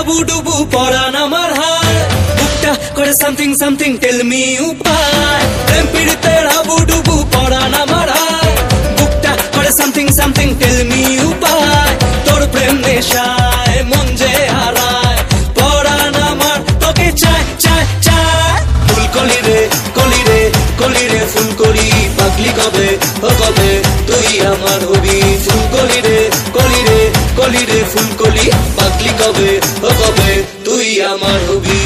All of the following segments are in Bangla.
হাবুডুবু পরান আমার হায় বুকটা করে সামথিং সামথিং টেল মি উপায় প্রেম পীড়িতের হাবুডুবু পরান আমার হায় বুকটা করে সামথিং সামথিং টেল মি উপায় তোর প্রেম নেশায় মন যে হারায় পরান আমার তোকে চাই চাই চাই ফুলকলি রে কলি রে কলি রে ফুলকলি পাগলি কবে ও কবে তুই আমার হবি ফুলকলি রে কলি রে কলি রে ফুলকলি পাগলি কবে ও কবে তুই আমার হবি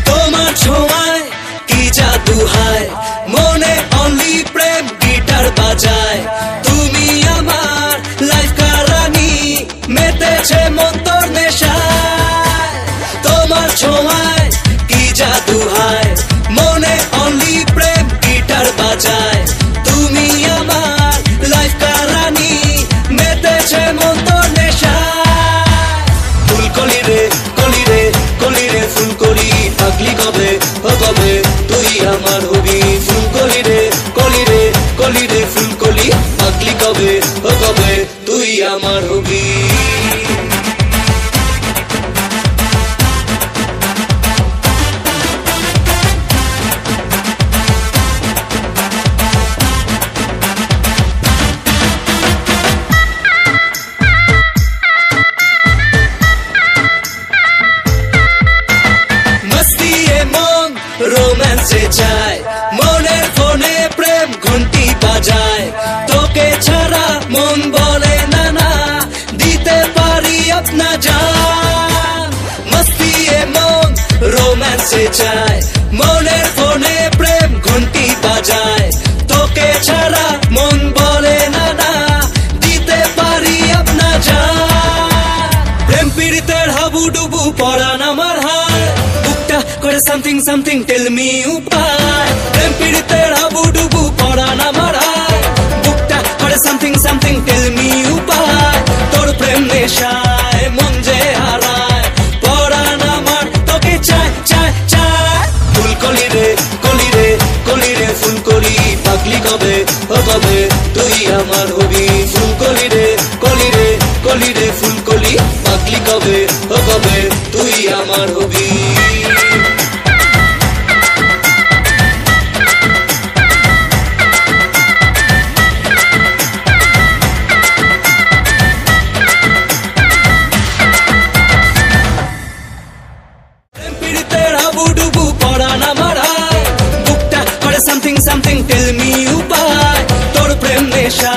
তোমার ছোঁয়ায় কি জাদু হায় মনে অনলি প্রেম গিটার বাজায় তুমি আমার লাইফ কারানি মেতেছে মন তোর নেশায় তোমার ছোঁয়ায় কি জাদু হায় মনে অনলি প্রেম গিটার বাজায় তুমি আমার লাইফ কারানি মেতেছে মন তোর নেশায় ফুলকলি রে কলি রে কলি রে ফুলকলি পাগলি কবে ও কবে তুই আমার হবি ফুলকলি রে কলি রে কলি রে ফুলকলি পাগলি কবে ও কবে তুই আমার হবি রোম্যান্সে চায় মনের ফোনে প্রেম ঘন্টি বাজায় তোকে ছাড়া মন বলে না না দিতে পারি আপনা জান মস্তি এ মন রোম্যান্সে চায় মনের ফোনে প্রেম ঘন্টি বাজায় তোকে ছাড়া মন বলে না না দিতে পারি আপনা জান প্রেম পীড়িতের হাবুডুবু পরান আমার হায় করে সামথিং সামথিং টেল মি উপায় প্রেম পীড়িতের হাবুডুবু পরান আমার হায় বুকটা করে সামথিং সামথিং টেল মি উপায় তোর প্রেম নেশায় মন যে হারায় পরান আমার তোকে চাই চাই চাই ফুলকলি রে কলি রে কলি রে ফুলকলি পাগলি কবে ও কবে তুই আমার হবি ফুলকলি রে কলি রে কলি রে ফুলকলি পাগলি কবে ও কবে তুই আমার হবি হাবুডুবু পরান আমার হায় বুকটা করে সামথিং সামথিং টেল মি উপায় তোর প্রেম নেশা